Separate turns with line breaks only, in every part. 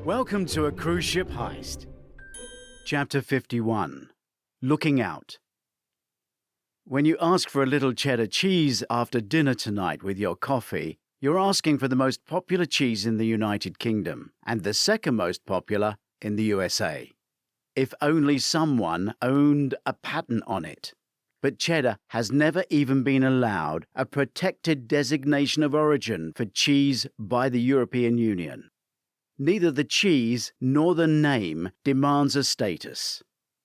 Welcome to a cruise ship heist. Chapter 51. Looking Out. When you ask for a little cheddar cheese after dinner tonight with your coffee, you're asking for the most popular cheese in the United Kingdom and the second most popular in the USA. If only someone owned a patent on it. But cheddar has never even been allowed a protected designation of origin for cheese by the European Union. Neither the cheese nor the name demands a status.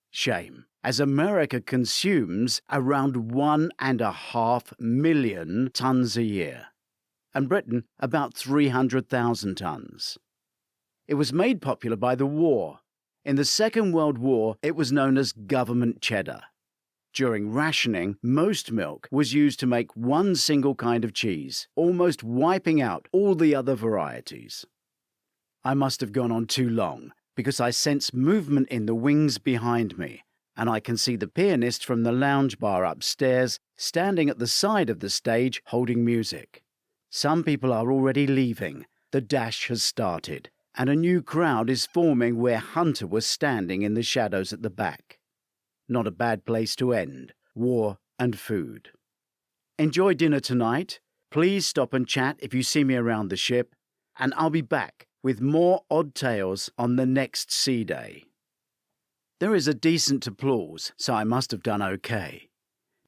Shame, as America consumes around 1.5 million tons a year, and Britain about 300,000 tons. It was made popular by the war. In the Second World War, it was known as government cheddar. During rationing, most milk was used to make one single kind of cheese, almost wiping out all the other varieties. I must have gone on too long, because I sense movement in the wings behind me, and I can see the pianist from the lounge bar upstairs standing at the side of the stage holding music. Some people are already leaving, the dash has started, and a new crowd is forming where Hunter was standing in the shadows at the back. Not a bad place to end, war and food. Enjoy dinner tonight. Please stop and chat if you see me around the ship, and I'll be back with more odd tales on the next sea day. There is a decent applause, so I must have done okay.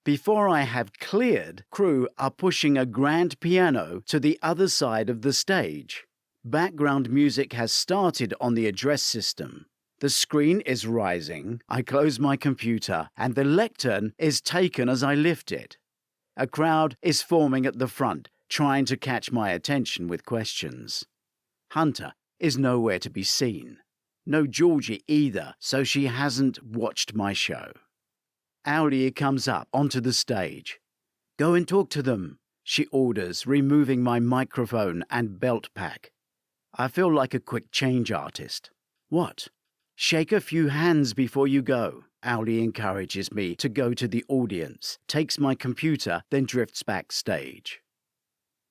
Before I have cleared, crew are pushing a grand piano to the other side of the stage. Background music has started on the address system. The screen is rising, I close my computer, and the lectern is taken as I lift it. A crowd is forming at the front, trying to catch my attention with questions. Hunter is nowhere to be seen. No Georgie either, so she hasn't watched my show. Aulia comes up onto the stage. "Go and talk to them," she orders, removing my microphone and belt pack. I feel like a quick change artist. "What?" "Shake a few hands before you go." Aulia encourages me to go to the audience, takes my computer, then drifts backstage.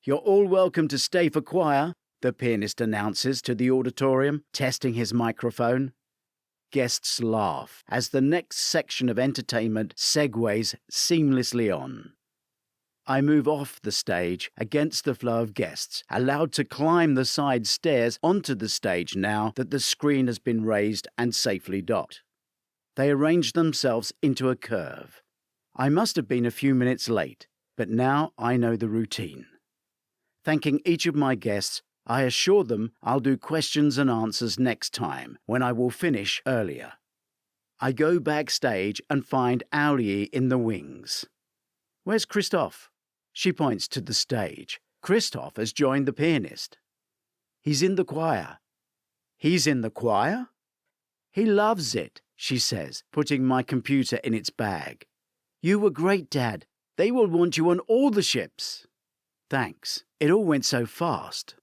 "You're all welcome to stay for choir," the pianist announces to the auditorium, testing his microphone. Guests laugh as the next section of entertainment segues seamlessly on. I move off the stage against the flow of guests, allowed to climb the side stairs onto the stage now that the screen has been raised and safely docked. They arrange themselves into a curve. I must have been a few minutes late, but now I know the routine. Thanking each of my guests, I assure them I'll do questions and answers next time, when I will finish earlier. I go backstage and find Aulia in the wings. "Where's Christophe?" She points to the stage. Christophe has joined the pianist. "He's in the choir." "He's in the choir?" "He loves it," she says, putting my computer in its bag. "You were great, Dad. They will want you on all the ships." "Thanks. It all went so fast."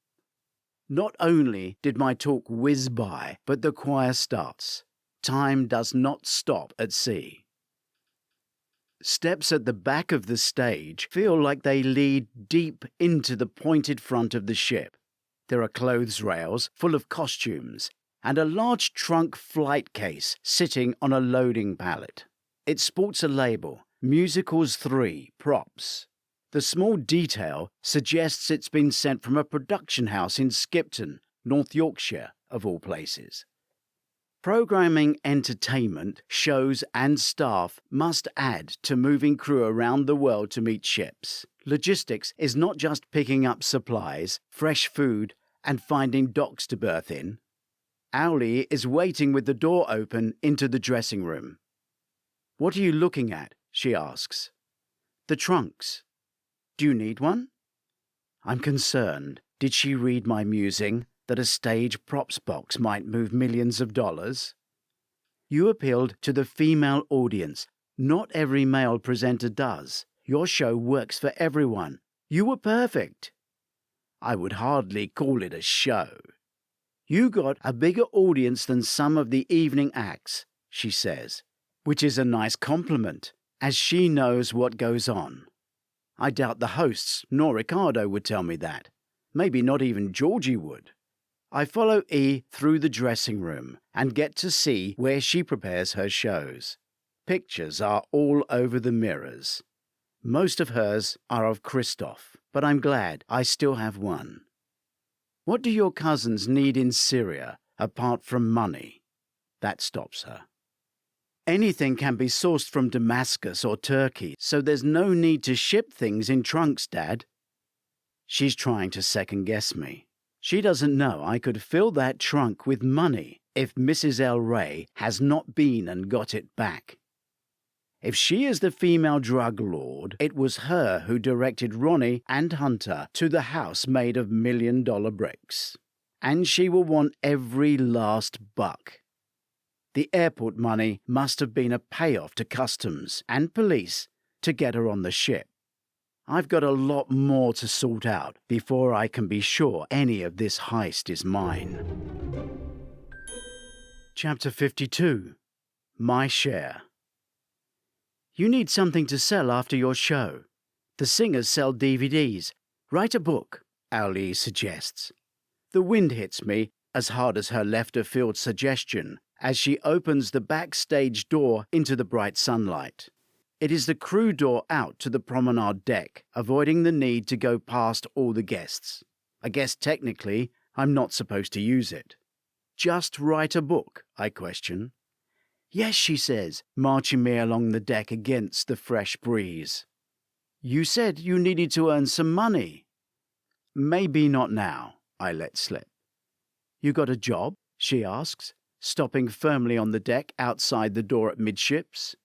Not only did my talk whiz by, but the choir starts. Time does not stop at sea. Steps at the back of the stage feel like they lead deep into the pointed front of the ship. There are clothes rails full of costumes, and a large trunk flight case sitting on a loading pallet. It sports a label, Musicals 3, Props. The small detail suggests it's been sent from a production house in Skipton, North Yorkshire, of all places. Programming, entertainment, shows and staff must add to moving crew around the world to meet ships. Logistics is not just picking up supplies, fresh food, and finding docks to berth in. Aulia is waiting with the door open into the dressing room. "What are you looking at?" she asks. "The trunks." "Do you need one?" I'm concerned. Did she read my musing that a stage props box might move millions of dollars? "You appealed to the female audience. Not every male presenter does. Your show works for everyone. You were perfect." I would hardly call it a show. "You got a bigger audience than some of the evening acts," she says, which is a nice compliment, as she knows what goes on. I doubt the hosts nor Ricardo would tell me that. Maybe not even Georgie would. I follow E through the dressing room and get to see where she prepares her shows. Pictures are all over the mirrors. Most of hers are of Christoph, but I'm glad I still have one. What do your cousins need in Syria apart from money? That stops her. Anything can be sourced from Damascus or Turkey, so there's no need to ship things in trunks, Dad. She's trying to second-guess me. She doesn't know I could fill that trunk with money if Mrs. L. Ray has not been and got it back. If she is the female drug lord, it was her who directed Ronnie and Hunter to the house made of million-dollar bricks. And she will want every last buck. The airport money must have been a payoff to customs and police to get her on the ship. I've got a lot more to sort out before I can be sure any of this heist is mine. Chapter 52. My Share. You need something to sell after your show. The singers sell DVDs. Write a book, Ali suggests. The wind hits me, as hard as her left-of-field suggestion, as she opens the backstage door into the bright sunlight. It is the crew door out to the promenade deck, avoiding the need to go past all the guests. I guess technically I'm not supposed to use it. Just write a book, I question. Yes, she says, marching me along the deck against the fresh breeze. You said you needed to earn some money. Maybe not now, I let slip. You got a job? She asks, stopping firmly on the deck outside the door at midships.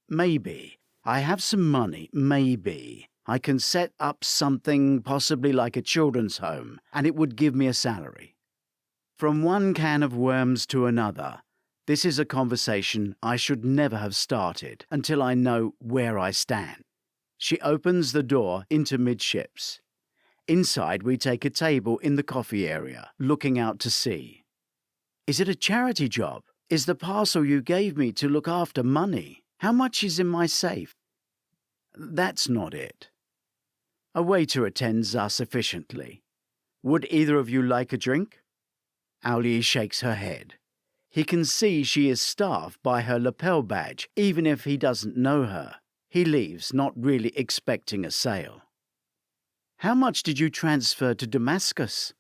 Maybe. I have some money, maybe. I can set up something possibly like a children's home, and it would give me a salary. From one can of worms to another, this is a conversation I should never have started until I know where I stand. She opens the door into midships. Inside we take a table in the coffee area, looking out to sea. Is it a charity job? Is the parcel you gave me to look after money? How much is in my safe? That's not it. A waiter attends us efficiently. Would either of you like a drink? Ali shakes her head. He can see she is staffed by her lapel badge, even if he doesn't know her. He leaves, not really expecting a sale. How much did you transfer to Damascus?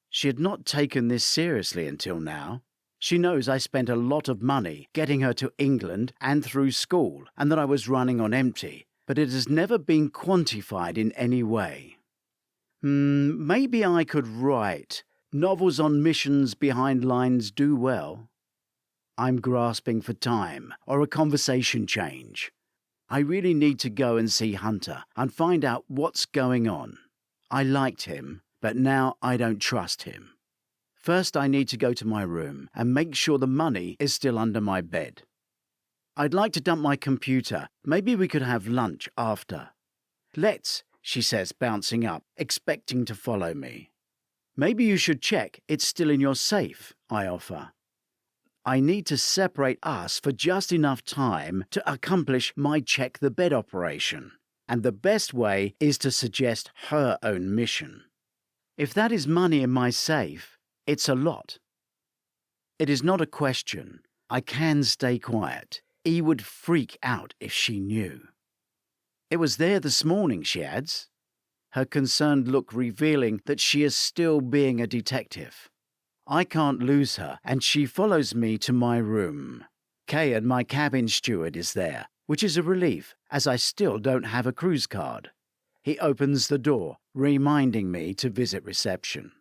She had not taken this seriously until now. She knows I spent a lot of money getting her to England and through school, and that I was running on empty, but it has never been quantified in any way. Maybe I could write. Novels on missions behind lines do well. I'm grasping for time or a conversation change. I really need to go and see Hunter and find out what's going on. I liked him, but now I don't trust him. First, I need to go to my room and make sure the money is still under my bed. I'd like to dump my computer. Maybe we could have lunch after. Let's, she says, bouncing up, expecting to follow me. Maybe you should check it's still in your safe, I offer. I need to separate us for just enough time to accomplish my check-the-bed operation, and the best way is to suggest her own mission. If that is money in my safe, it's a lot. It is not a question. I can stay quiet. E would freak out if she knew. It was there this morning, she adds, her concerned look revealing that she is still being a detective. I can't lose her, and she follows me to my room. Kay and my cabin steward is there, which is a relief, as I still don't have a cruise card. He opens the door, reminding me to visit reception.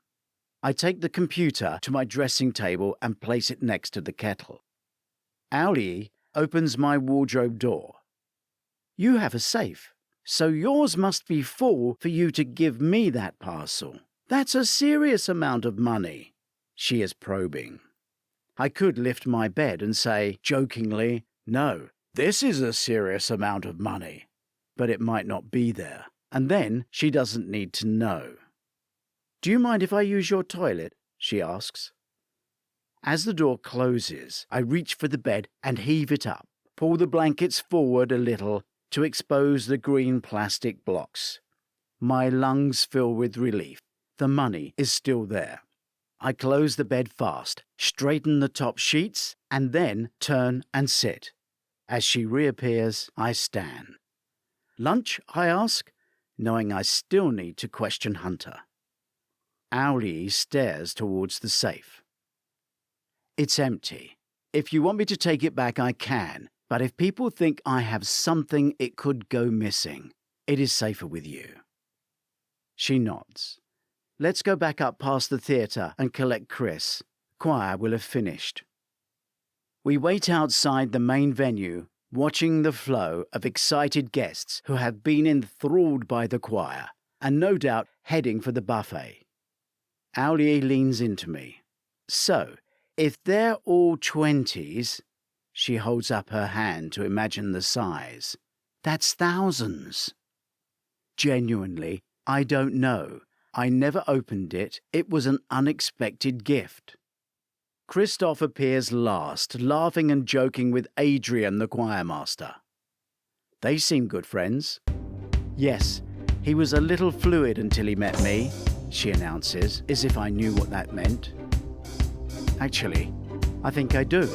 I take the computer to my dressing table and place it next to the kettle. Ali opens my wardrobe door. You have a safe, so yours must be full for you to give me that parcel. That's a serious amount of money. She is probing. I could lift my bed and say, jokingly, no, this is a serious amount of money. But it might not be there, and then she doesn't need to know. Do you mind if I use your toilet? She asks. As the door closes, I reach for the bed and heave it up, pull the blankets forward a little to expose the green plastic blocks. My lungs fill with relief. The money is still there. I close the bed fast, straighten the top sheets, and then turn and sit. As she reappears, I stand. Lunch, I ask, knowing I still need to question Hunter. Auli stares towards the safe. It's empty. If you want me to take it back, I can, but if people think I have something, it could go missing. It is safer with you. She nods. Let's go back up past the theatre and collect Chris. Choir will have finished. We wait outside the main venue, watching the flow of excited guests who have been enthralled by the choir and no doubt heading for the buffet. Auli leans into me. So, if they're all 20s, she holds up her hand to imagine the size. That's thousands. Genuinely, I don't know. I never opened it. It was an unexpected gift. Christoph appears last, laughing and joking with Adrian, the choirmaster. They seem good friends. Yes, he was a little fluid until he met me, she announces, as if I knew what that meant. Actually, I think I do.